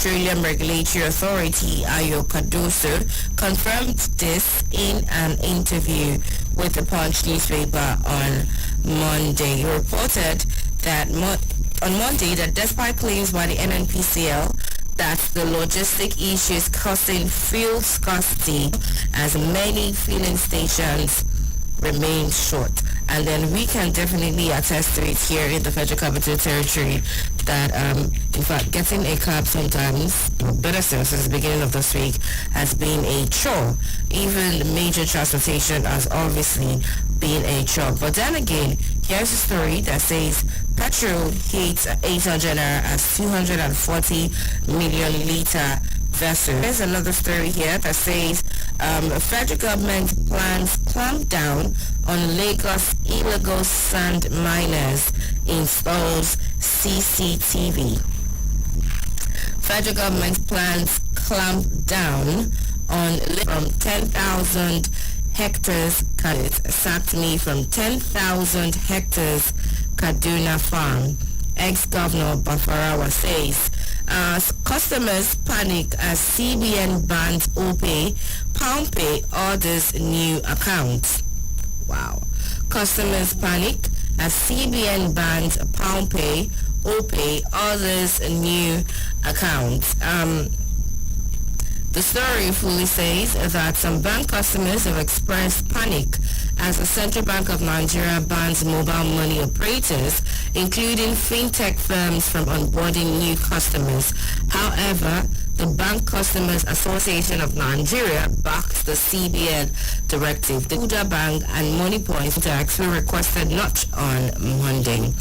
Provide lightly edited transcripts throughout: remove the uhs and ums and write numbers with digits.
Petroleum Regulatory Authority, Ayo Cardoso, confirmed this in an interview with the Punch newspaper on Monday. He reported that on Monday that despite claims by the NNPCL that the logistic issues causing fuel scarcity as many filling stations remain short. And then we can definitely attest to it here in the Federal Capital Territory that, in fact, getting a cab sometimes, better still since the beginning of this week, has been a chore. Even major transportation has obviously been a chore. But then again, here's a story that says petrol hits 800 as 240 million liter vessel. There's another story here that says federal government plans clamp down on Lagos illegal sand miners, installs CCTV. Federal government plans clamp down on from 10,000 hectares. Sacked me from 10,000 hectares Kaduna farm. Ex-Governor Bafarawa says customers panic as CBN bans OPay, PalmPay orders new accounts. Wow. Customers panic as CBN bans PalmPay, OPay orders new accounts. The story fully says that some bank customers have expressed panic as the Central Bank of Nigeria bans mobile money operators, including fintech firms, from onboarding new customers. However, the Bank Customers Association of Nigeria backs the CBN directive. The Kuda Bank and Moneypoint actually requested not on Monday.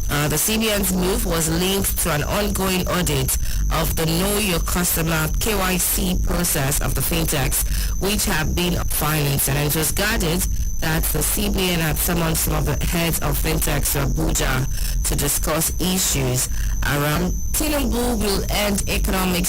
The CBN's move was linked to an ongoing audit of the Know Your Customer KYC process of the fintechs, which have been financed, and it was guarded that the CBN had summoned some of the heads of fintechs to Abuja to discuss issues around Tinubu will end economic.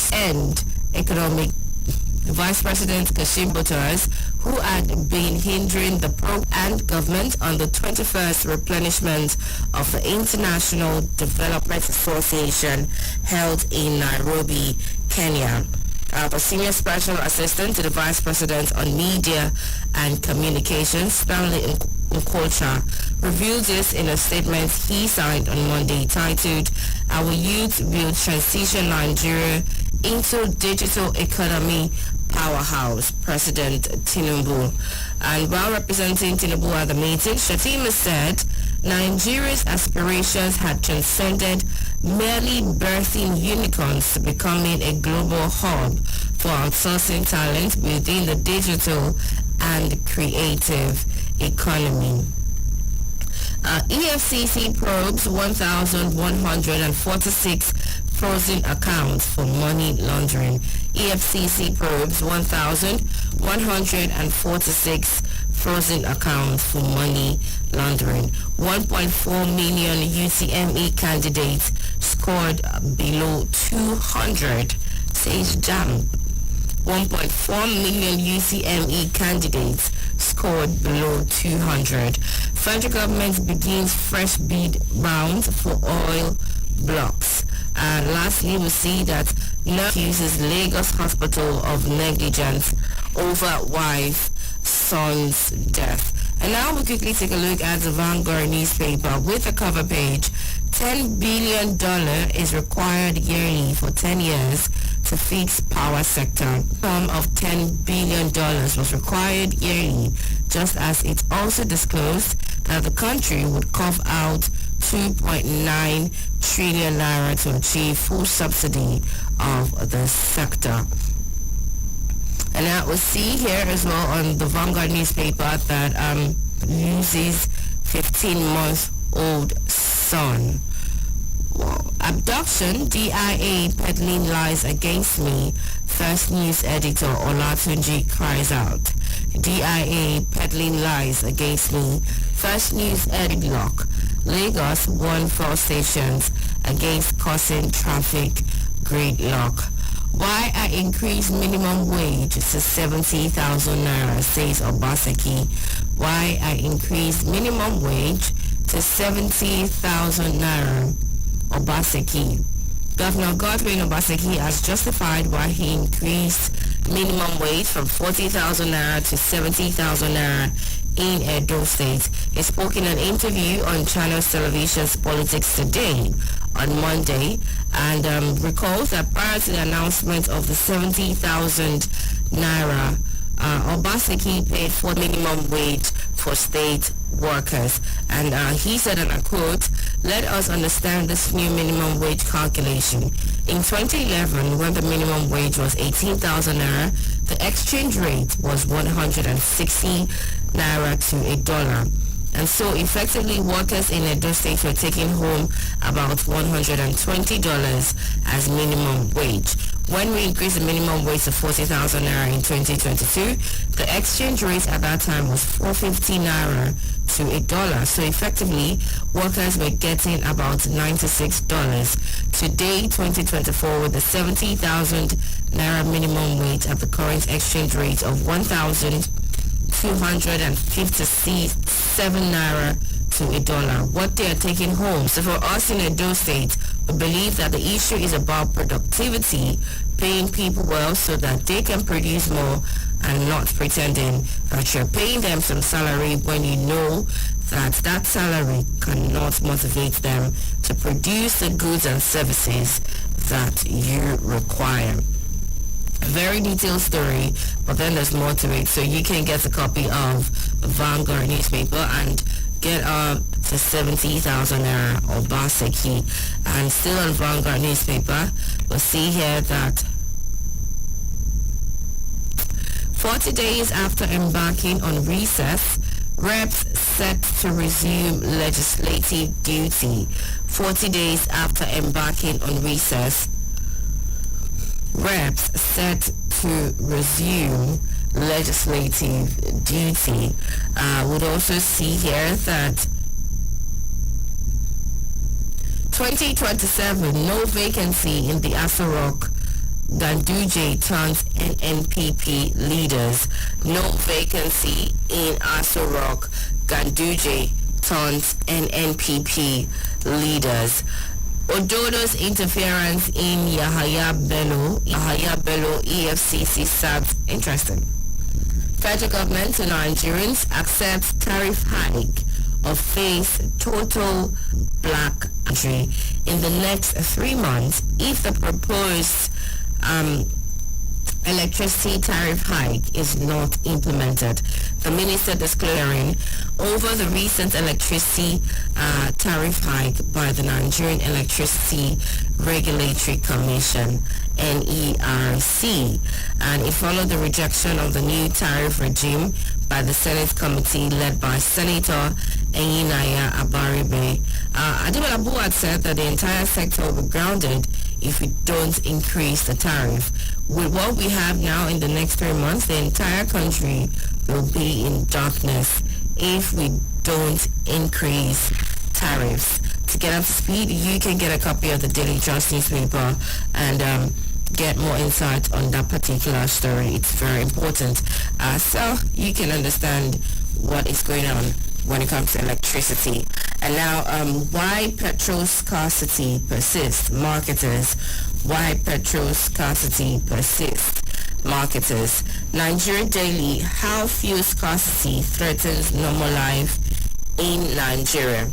Vice President Kashim Butters, who had been hindering the pro and government on the 21st replenishment of the International Development Association held in Nairobi, Kenya. The Senior Special Assistant to the Vice President on Media and Communications, Stanley Nkocha, revealed this in a statement he signed on Monday titled, "Our Youth Will Transition Nigeria into Digital Economy Powerhouse, President Tinubu." And while representing Tinubu at the meeting, Shatima said Nigeria's aspirations had transcended merely birthing unicorns to becoming a global hub for outsourcing talent within the digital and creative economy. EFCC probes 1,146 frozen accounts for money laundering. EFCC probes 1,146 frozen accounts for money laundering. 1.4 million UTME candidates scored below 200, says JAM. 1.4 million UTME candidates scored below 200. Federal government begins fresh bid round for oil blocks. And lastly, we see that NERC accuses Lagos Hospital of negligence over wife, son's death. And now we quickly take a look at the Vanguard newspaper with a cover page. $10 billion is required yearly for 10 years to fix power sector. A sum of $10 billion was required yearly, just as it also disclosed that the country would carve out 2.9 trillion naira to achieve full subsidy of the sector. And now we see here as well on the Vanguard newspaper that loses 15-month-old son. Wow. Abduction, DIA peddling lies against me. First News editor Olatunji cries out. DIA peddling lies against me. First News headlock. Lagos won 4 stations against causing traffic gridlock. Why I increase minimum wage to 70,000 naira, says Obaseki. Why I increase minimum wage to 70,000 naira, Obaseki. Governor Godwin Obaseki has justified why he increased minimum wage from 40,000 naira to 70,000 naira in Edo State. He spoke in an interview on Channels Television's Politics Today on Monday and recalls that prior to the announcement of the 70,000 naira, Obaseki paid for minimum wage for state workers. And he said, and I quote, "Let us understand this new minimum wage calculation. In 2011, when the minimum wage was 18,000 naira, the exchange rate was 160 naira to $1. And so effectively workers in Edo State were taking home about $120 as minimum wage. When we increased the minimum wage to 40,000 naira in 2022, the exchange rate at that time was 450 naira to $1. So effectively, workers were getting about $96. Today, 2024, with the 70,000 naira minimum wage at the current exchange rate of 1,257 naira to $1, what they are taking home. So for us in Edo State, we believe that the issue is about productivity, paying people well so that they can produce more, and not pretending that you're paying them some salary when you know that that salary cannot motivate them to produce the goods and services that you require. A very detailed story, but then there's more to it. So you can get a copy of Vanguard newspaper and get the 70,000 naira Obaseki. And still on Vanguard newspaper, we'll see here that 40 days after embarking on recess, reps set to resume legislative duty. 40 days after embarking on recess, reps set to resume legislative duty. Would also see here that 2027, no vacancy in the Aso Rock Ganduje turns NNPP leaders. No vacancy in Aso Rock Ganduje turns NNPP leaders. Ododo's interference in Yahaya Bello EFCC SAT. Interesting. Federal government to Nigerians accepts tariff hike or face total black entry in the next 3 months if the proposed electricity tariff hike is not implemented. The minister disclosing over the recent electricity tariff hike by the Nigerian Electricity Regulatory Commission, NERC, and it followed the rejection of the new tariff regime by the Senate committee led by Senator Enyinaya Abaribe. Ademola Abu had said that the entire sector will be grounded if we don't increase the tariff. With what we have now in the next 3 months, the entire country will be in darkness if we don't increase tariffs. To get up to speed, you can get a copy of the Daily Trust newspaper and get more insight on that particular story. It's very important. So you can understand what is going on when it comes to electricity. And now, why petrol scarcity persists? Marketers. Why petrol scarcity persists? Marketers. Nigeria Daily. How fuel scarcity threatens normal life in Nigeria.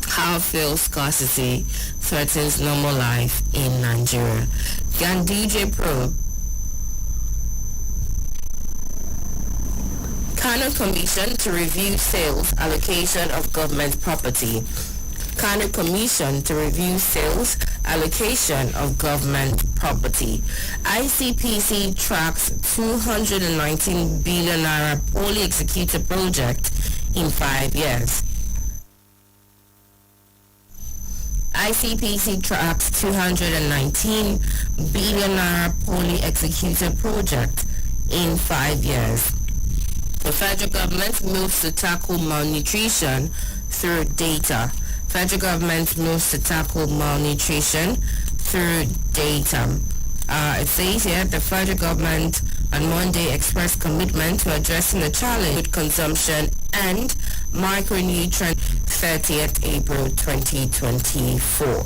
How fuel scarcity threatens normal life in Nigeria. Ganduje probe. Kano Commission to review sales allocation of government property. Kano Commission to review sales allocation of government property. ICPC tracks 219 billion naira poorly executed project in 5 years. ICPC tracks 219 billion naira poorly executed project in 5 years. The federal government moves to tackle malnutrition through data. Federal government moves to tackle malnutrition through data. It says here the federal government on Monday expressed commitment to addressing the challenge with consumption and micronutrient 30th April 2024.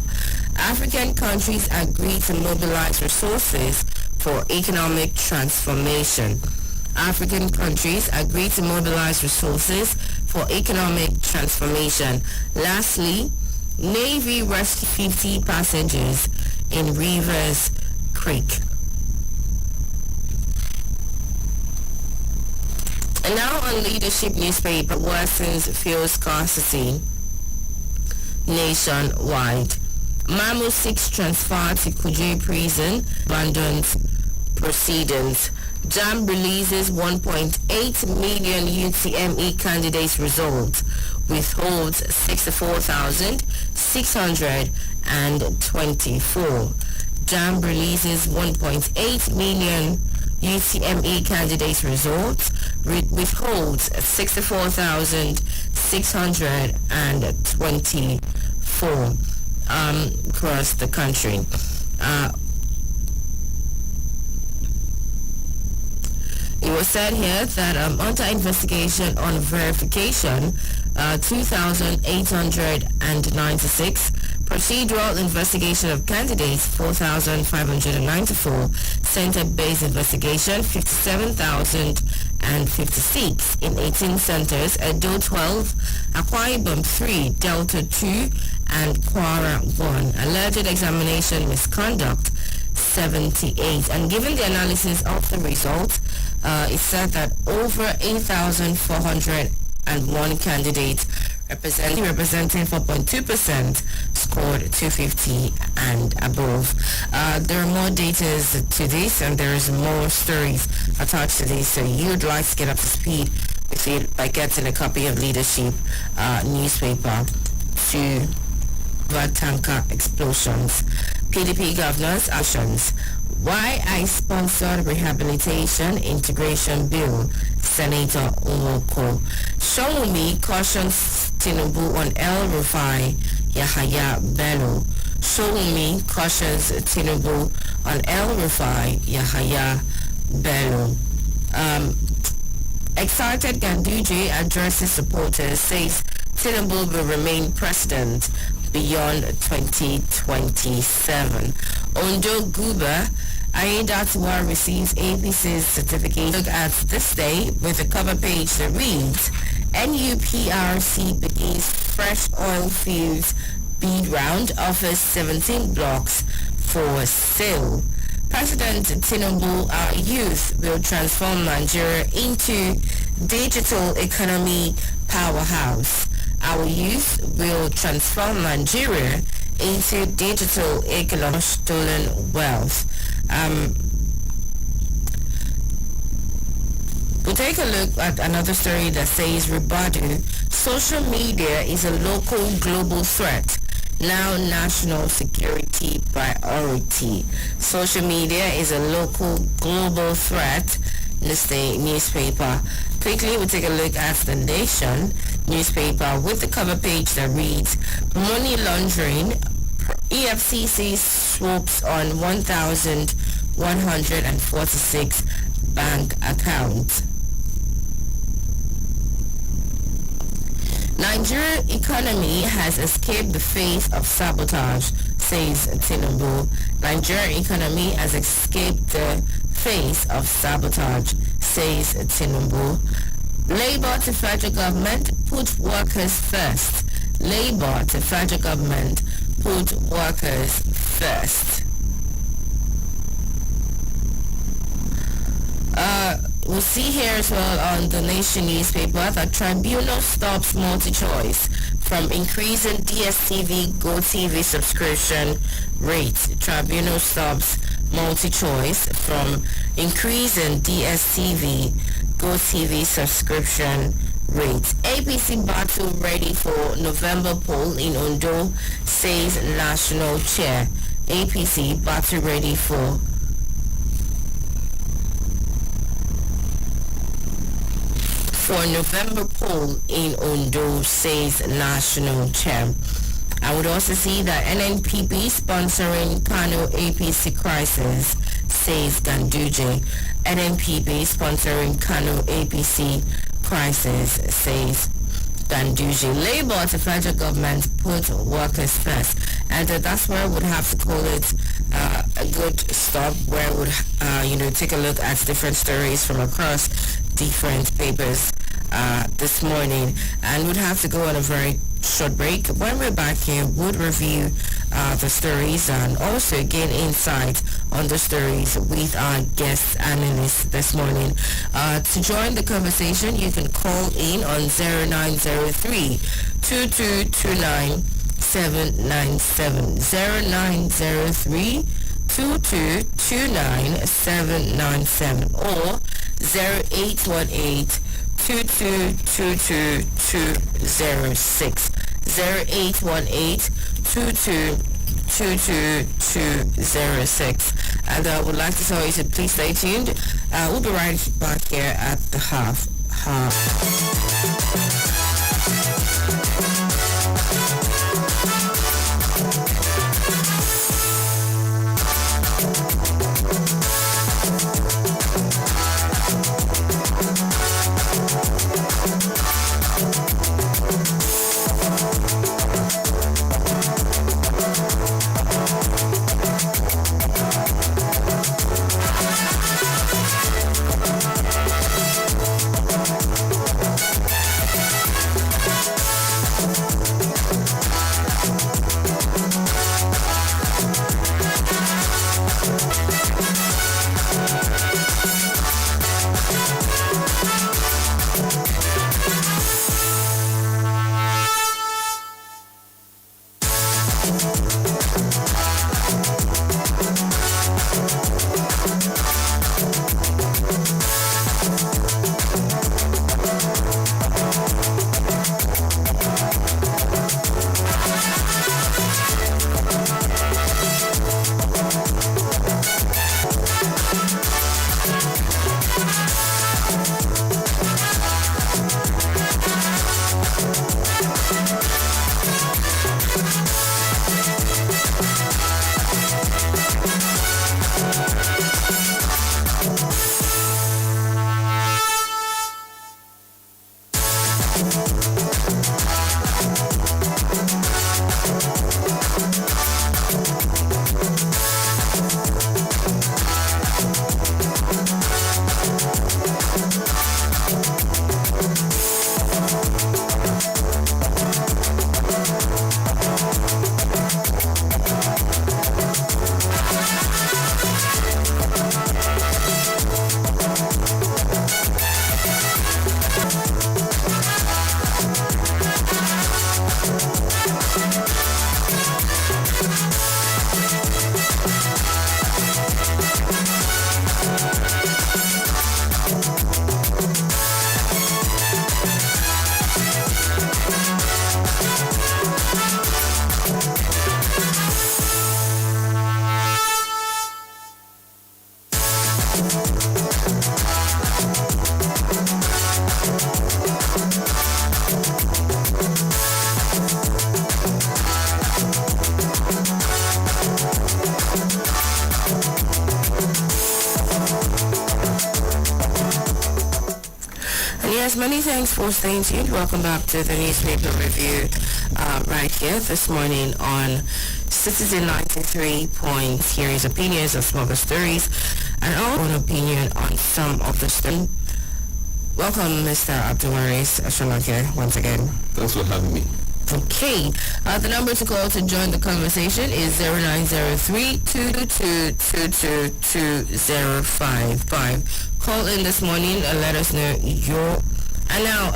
African countries agree to mobilize resources for economic transformation. African countries agree to mobilize resources for economic transformation. Lastly, Navy rescued 50 passengers in Rivers Creek. And now on Leadership newspaper, worsens fuel scarcity nationwide. Mamo 6 transfer to Kuje prison, abandons proceedings. JAMB releases 1.8 million UTME candidates results, withholds 64,624. JAMB releases 1.8 million UTME candidates results, withholds 64,624 across the country. It was said here that under investigation on verification, 2,896, procedural investigation of candidates, 4,594, center-based investigation, 57,056 in 18 centers, Edo 12, Akwa Ibom 3, Delta 2, and Kwara 1. Alleged examination misconduct, 78. And given the analysis of the results, it said that over 8,401 candidates representing 4.2% scored 250 and above. There are more data to this, and there is more stories attached to this, so you'd like to get up to speed with it by getting a copy of Leadership newspaper. To tanker explosions, PDP governors' actions. Why I sponsored rehabilitation integration bill, Senator Umoko. Showumi cautions Tinubu on El Rufai, Yahaya Bello. Showumi cautions Tinubu on El Rufai, Yahaya Bello. Excited Ganduje addresses supporters, says Tinubu will remain president beyond 2027. Ondo Guba, Ayedatwa receives APC's certificate. Look at this day with a cover page that reads, NUPRC begins fresh oil fields bid round, offers 17 blocks for sale. President Tinubu, our youth will transform Nigeria into digital economy powerhouse. Our youth will transform Nigeria into digital economic stolen wealth. We'll take a look at another story that says Ribadu, social media is a local global threat, now national security priority. Social media is a local global threat. This day newspaper. Quickly, we'll take a look at The Nation newspaper with the cover page that reads, money laundering, EFCC swoops on 1,146 bank accounts. Nigeria economy has escaped the face of sabotage, says Tinubu. Nigeria economy has escaped the face of sabotage, says Tinubu. Labour to federal government, put workers first. Labour to federal government, put workers first. We'll see here as well on The Nation newspaper that tribunal stops multi-choice from increasing DSTV GoTV subscription rates. Tribunal stops multi-choice from increasing DSTV GoTV subscription rates. APC battle ready for November poll in Ondo, says national chair. APC battle ready for November poll in Ondo, says national chair. I would also see that NNPP sponsoring Kano APC crisis, says Ganduje. NNPP sponsoring Kano APC crisis, says Ganduje. Labour to federal government, put workers first. and that's where I would have to call it a good stop, where I would take a look at different stories from across different papers this morning, and would have to go on a very short break. When we're back here, would review the stories and also gain insight on the stories with our guest analysts this morning. To join the conversation, you can call in on 0903 2229 797 0903 2229 797 or 0818 2222206 0818 2222206. And I would like to tell you to please stay tuned. We'll be right back here at the half. Many thanks for staying tuned. Welcome back to the newspaper review right here this morning on Citizen 93 Points. Here is opinions of some of the stories and our own opinion on some of the stories. Welcome, Mr. Abdulwaris Ashalake, once again. Thanks for having me. Okay, the number to call to join the conversation is 0903 222 Call in this morning and let us know your... And now,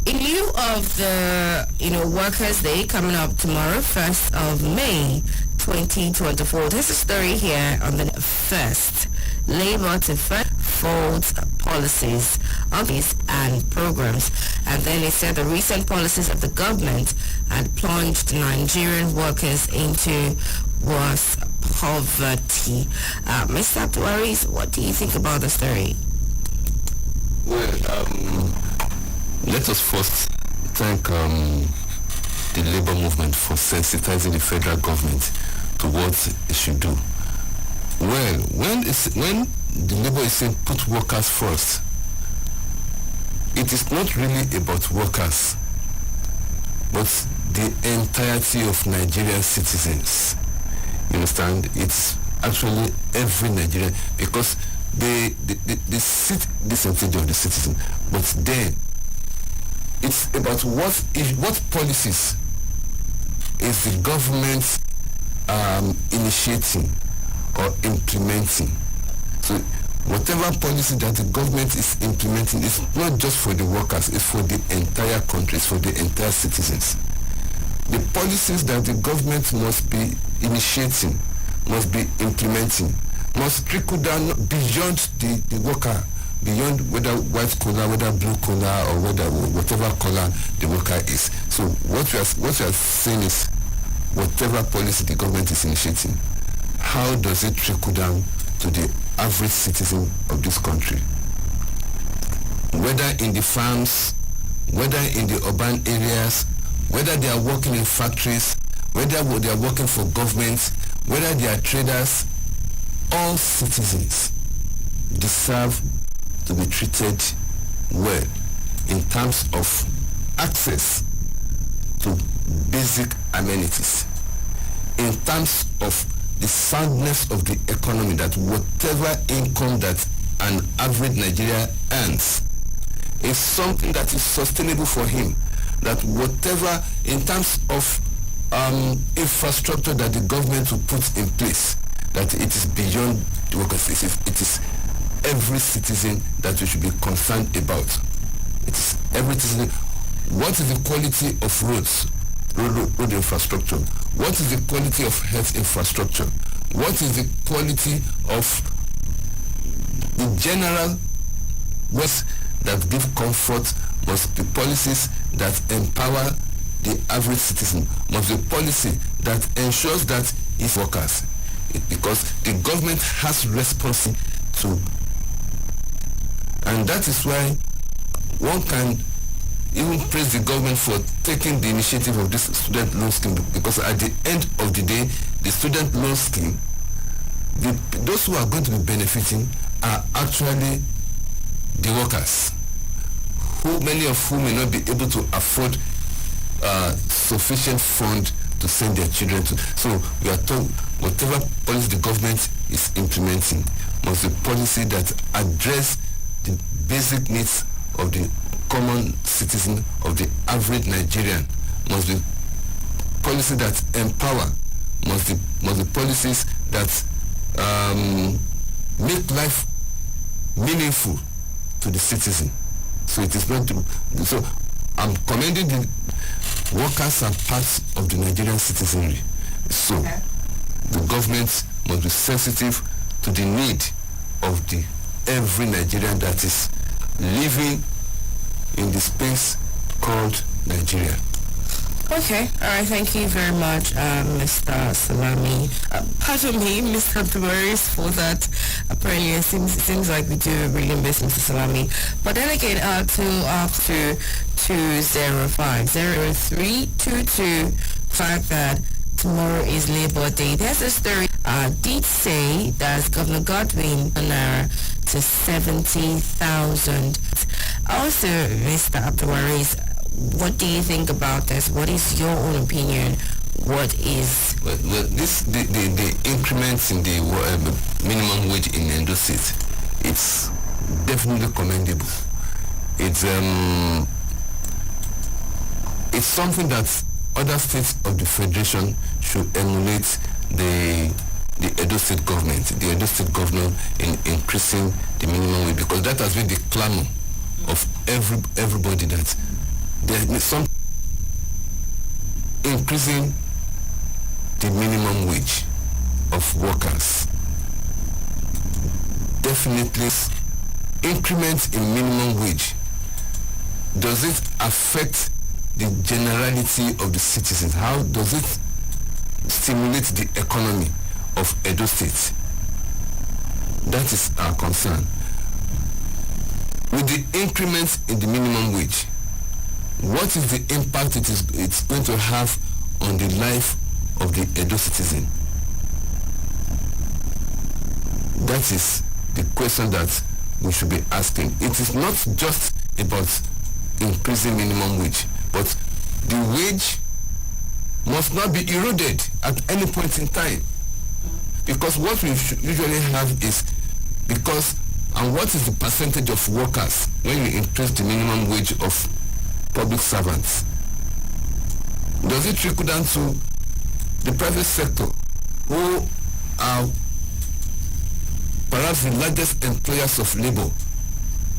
in lieu of the, Workers' Day coming up tomorrow, 1st of May, 2024, there's a story here on the 1st. Labour to fold policies, office and programs. And then it said the recent policies of the government had plunged Nigerian workers into worse poverty. Mr. Abdulwaris, what do you think about the story? Well, let us first thank the labor movement for sensitizing the federal government to what it should do. Well, when the labor is saying put workers first, it is not really about workers, but the entirety of Nigerian citizens. You understand? It's actually every Nigerian, because they sit the percentage of the citizen, but then it's about what policies is the government initiating or implementing. So whatever policy that the government is implementing is not just for the workers, it's for the entire country, it's for the entire citizens. The policies that the government must be initiating, must be implementing, must trickle down beyond the worker, beyond whether white collar, whether blue collar, or whatever color the worker is. So what we are saying is, whatever policy the government is initiating, how does it trickle down to the average citizen of this country? Whether in the farms, whether in the urban areas, whether they are working in factories, whether they are working for government, whether they are traders, all citizens deserve to be treated well in terms of access to basic amenities, in terms of the soundness of the economy, that whatever income that an average Nigerian earns is something that is sustainable for him, that whatever in terms of infrastructure that the government will put in place, that it is beyond the workers. It is every citizen that we should be concerned about. It is every citizen. What is the quality of road infrastructure? What is the quality of health infrastructure? What is the quality of the general works that give comfort? Must be policies that empower the average citizen, must be policy that ensures that its workers, because the government has responsibility to, and that is why one can even praise the government for taking the initiative of this student loan scheme, because at the end of the day, the student loan scheme, those who are going to be benefiting are actually the workers, who many of whom may not be able to afford sufficient fund to send their children to. So we are told whatever policy the government is implementing must be policy that address the basic needs of the common citizen, of the average Nigerian, must be policy that empower, must be policies that make life meaningful to the citizen. So it is not so I'm commending the workers and parts of the Nigerian citizenry. So the government must be sensitive to the need of the every Nigerian that is living in the space called Nigeria. Okay, all right, thank you very much, Mr. Salami. Pardon me, Mr. Abdulwaris, for that. Apparently, it seems like we do really miss Mr. Salami. But then again, to 205-0322, that tomorrow is Labor Day. There's a story did say that Governor Godwin Naira to 70,000. Also, Mr. Abdulwaris, what do you think about this? What is your own opinion? What is... Well, the increments in the minimum wage in Edo State, it's definitely commendable. It's something that other states of the Federation should emulate the Edo State government, the Edo State governor, in increasing the minimum wage, because that has been the clamor of everybody, that there is some increasing the minimum wage of workers. Definitely, increment in minimum wage, does it affect the generality of the citizens? How does it stimulate the economy of Edo State? That is our concern. With the increments in the minimum wage, what is the impact it's going to have on the life of the Edo citizen? That is the question that we should be asking. It is not just about increasing minimum wage, but the wage must not be eroded at any point in time. Because what we usually have is, because, and what is the percentage of workers when you increase the minimum wage of public servants? Does it trickle down to the private sector, who are perhaps the largest employers of labor?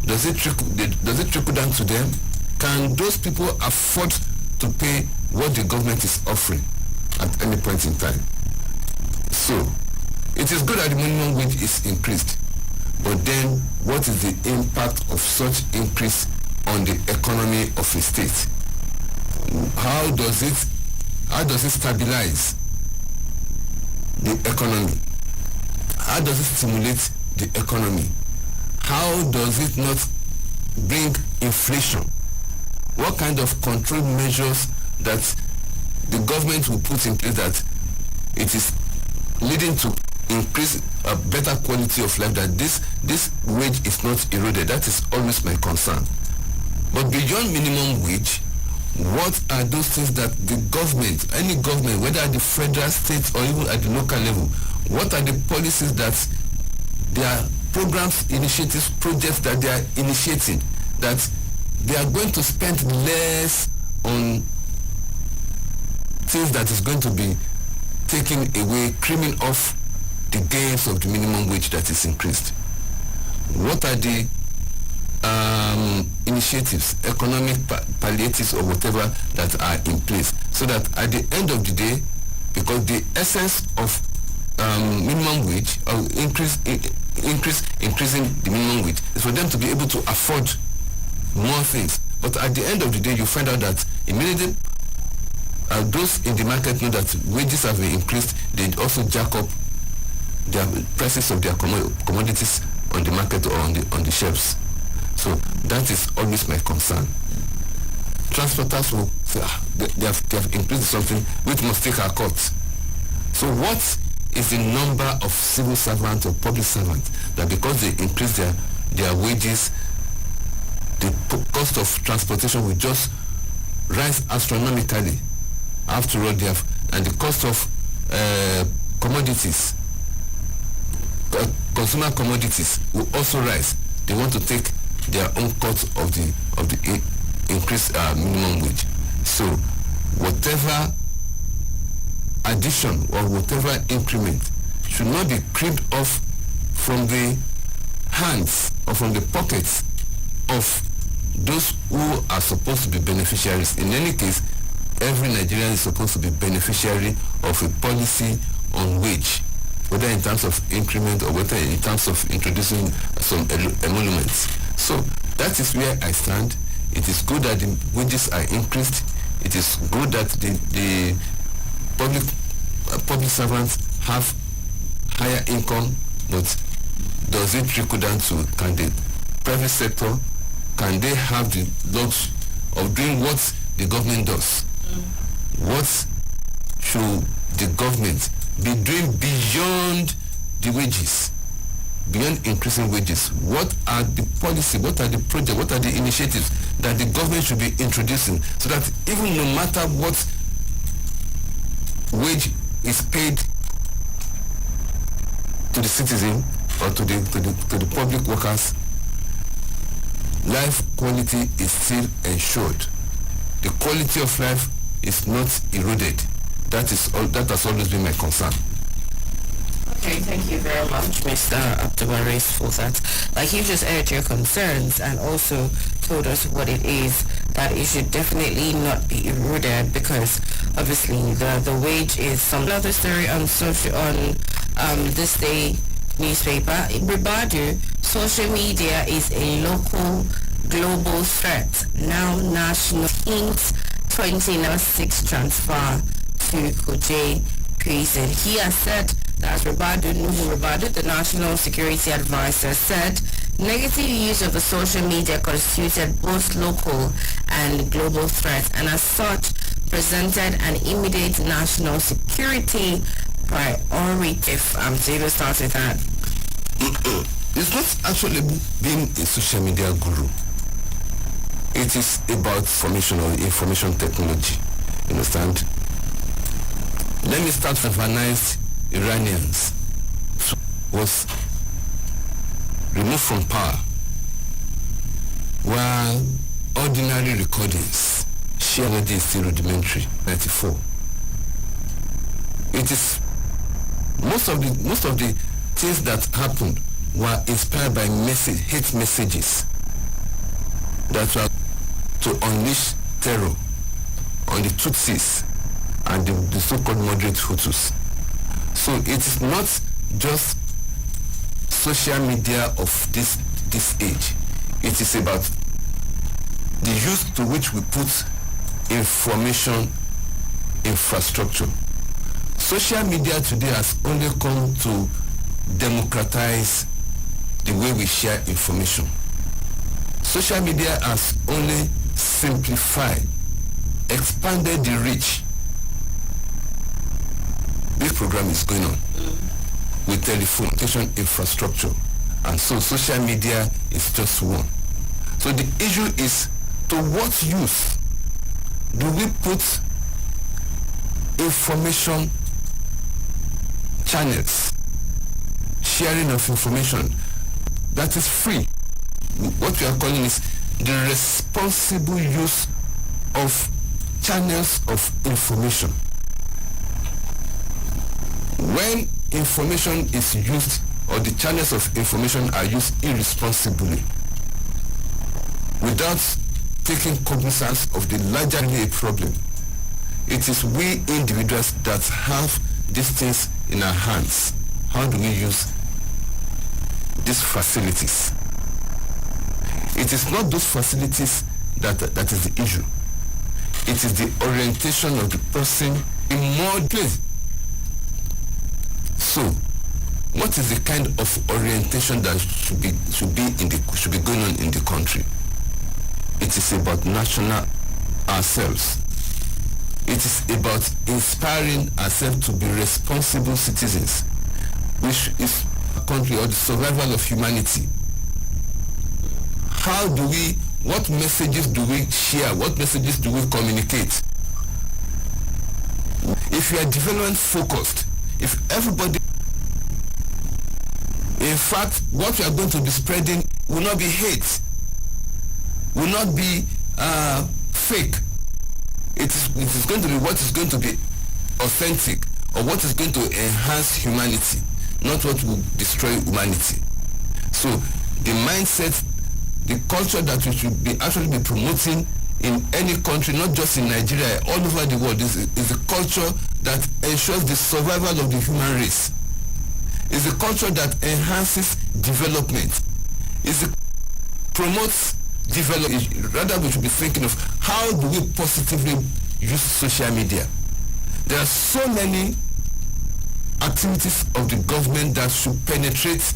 Does it trickle down to them? Can those people afford to pay what the government is offering at any point in time? So, it is good that the minimum wage is increased, but then what is the impact of such increase on the economy of a state? How does it stabilize the economy? How does it stimulate the economy? How does it not bring inflation? What kind of control measures that the government will put in place that it is leading to increase a better quality of life, that this wage is not eroded? That is always my concern. But beyond minimum wage, what are those things that the government, any government, whether at the federal, state, or even at the local level, what are the policies that their programs, initiatives, projects that they are initiating, that they are going to spend less on things that is going to be taking away, trimming off the gains of the minimum wage that is increased? What are the initiatives, economic palliatives or whatever that are in place, so that at the end of the day, because the essence of minimum wage or increasing the minimum wage is for them to be able to afford more things. But at the end of the day, you find out that immediately those in the market know that wages have been increased, they also jack up their prices of their commodities on the market or on the shelves. So that is always my concern. Transporters will say, they have increased something which must take our courts. So what is the number of civil servants or public servants that because they increase their wages, the cost of transportation will just rise astronomically? After all, they have, and the cost of commodities, consumer commodities will also rise. They want to take their own cut of the increased minimum wage. So whatever addition or whatever increment should not be cribbed off from the hands or from the pockets of those who are supposed to be beneficiaries. In any case, every Nigerian is supposed to be beneficiary of a policy on wage, whether in terms of increment or whether in terms of introducing some emoluments. So that is where I stand. It is good that the wages are increased. It is good that the public servants have higher income, but does it trickle down to, can the private sector, can they have the luxury of doing what the government does? What should the government be doing beyond the wages, beyond increasing wages? What are the policy, what are the projects, what are the initiatives that the government should be introducing, so that even no matter what wage is paid to the citizen or to the public workers, life quality is still ensured. The quality of life is not eroded. That has always been my concern. Okay, thank you very much, Mr. Abdulwaris, for that. Like, you just aired your concerns and also told us what it is, that it should definitely not be eroded, because obviously the wage is some. Another story on This Day newspaper. In Ribadu, social media is a local global threat. Now national hints 2006 transfer to Kuje prison. He has said that Nuhu Ribadu, the National Security Advisor, said negative use of the social media constituted both local and global threats, and as such presented an immediate national security priority. If I'm to start with that. It's not actually being a social media guru. It is about information technology. You understand? Let me start with Vanized Iranians was removed from power, while ordinary recordings shared is still rudimentary. 94. It is most of the things that happened were inspired by hate messages that were to unleash terror on the Tutsis and the so-called moderate Hutus. So it is not just social media of this age. It is about the use to which we put information infrastructure. Social media today has only come to democratize the way we share information. Social media has only simplified, expanded the reach. This program is going on with telephone infrastructure, and so social media is just one. So the issue is, to what use do we put information channels, sharing of information that is free? What we are calling is the responsible use of channels of information. When information is used, or the channels of information are used irresponsibly, without taking cognizance of the larger problem, it is we individuals that have these things in our hands. How do we use these facilities? It is not those facilities that is the issue. It is the orientation of the person in more place. So, what is the kind of orientation that should be going on in the country? It is about national ourselves. It is about inspiring ourselves to be responsible citizens, which is a country or the survival of humanity. How do we, what messages do we share? What messages do we communicate? If you are development focused, if everybody, in fact, what we are going to be spreading will not be hate, will not be fake. It is going to be what is going to be authentic, or what is going to enhance humanity, not what will destroy humanity. So the mindset, the culture that we should be actually be promoting in any country, not just in Nigeria, all over the world, is a culture that ensures the survival of the human race. It's a culture that enhances development. It promotes development. Rather, we should be thinking of how do we positively use social media. There are so many activities of the government that should penetrate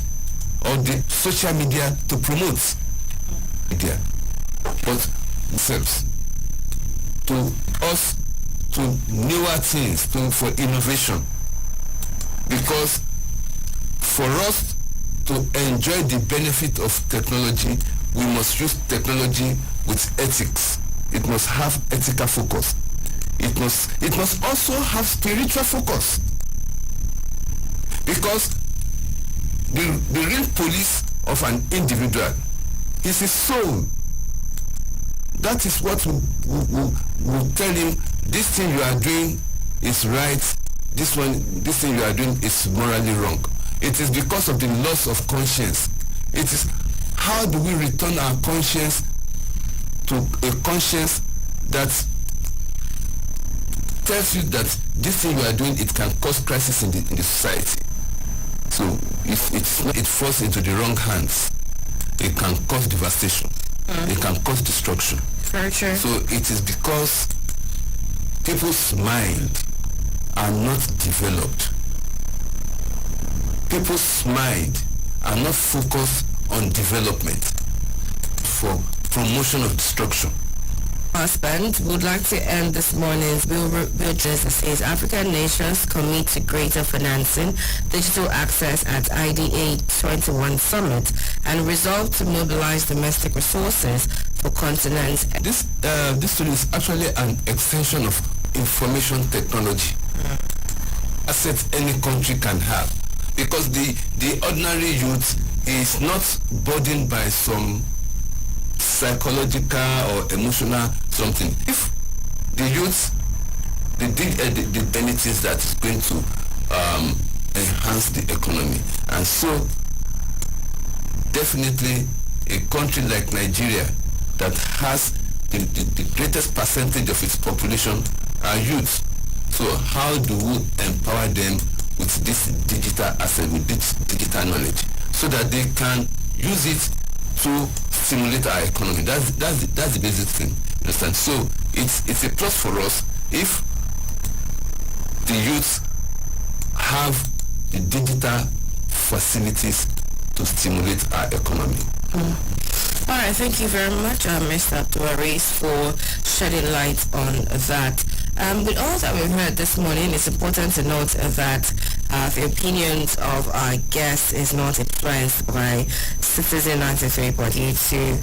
on the social media to promote media, but themselves to us, to newer things, for innovation. Because for us to enjoy the benefit of technology, we must use technology with ethics. It must have ethical focus. It must also have spiritual focus. Because the real police of an individual is his soul. That is what will tell him, this thing you are doing is right, this thing you are doing is morally wrong. It is because of the loss of conscience. It is how do we return our conscience to a conscience that tells you that this thing you are doing, it can cause crisis in the society. So if it falls into the wrong hands, it can cause devastation. It can cause destruction. Very true. So it is because people's mind are not developed. People's mind are not focused on development for promotion of destruction. Husband would like to end this morning's Bill Justice says African nations commit to greater financing, digital access at IDA 21 Summit, and resolve to mobilize domestic resources for continents. This study is actually an extension of information technology. asset any country can have, because the ordinary youth is not burdened by some psychological or emotional something. If the youth, the benefits that is going to enhance the economy, and so definitely a country like Nigeria that has the greatest percentage of its population are youth. So how do we empower them with this digital asset, with this digital knowledge, so that they can use it to stimulate our economy? That's the basic thing. You understand? So it's a plus for us if the youth have the digital facilities to stimulate our economy. All right, thank you very much, Mr. Abdulwaris, for shedding light on that. With all that we've heard this morning, it's important to note that the opinions of our guests is not influenced by Citizen 93.82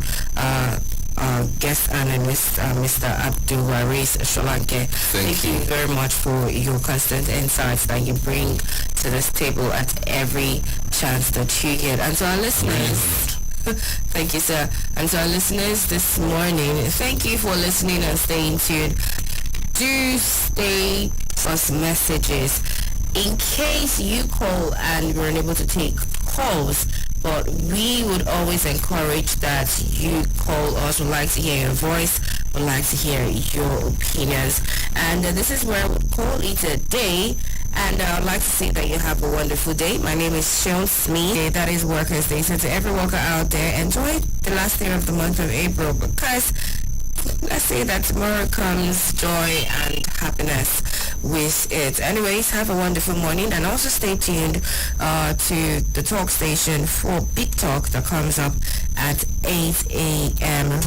guest analyst, Mr. Abdulwaris Sholanke. Thank you very much for your constant insights that you bring to this table at every chance that you get. And to our listeners, thank you, sir. And to our listeners this morning, thank you for listening and staying tuned. Do stay for some messages. In case you call and you're unable to take calls, but we would always encourage that you call us. We'd like to hear your voice. We'd like to hear your opinions. And this is where we'll call it a day. And I'd like to say that you have a wonderful day. My name is Sean Smith. That is Workers' Day. So to every worker out there, enjoy the last day of the month of April, because let's say that tomorrow comes joy and happiness with it. Anyways, have a wonderful morning, and also stay tuned to the talk station for Big Talk that comes up at 8 a.m.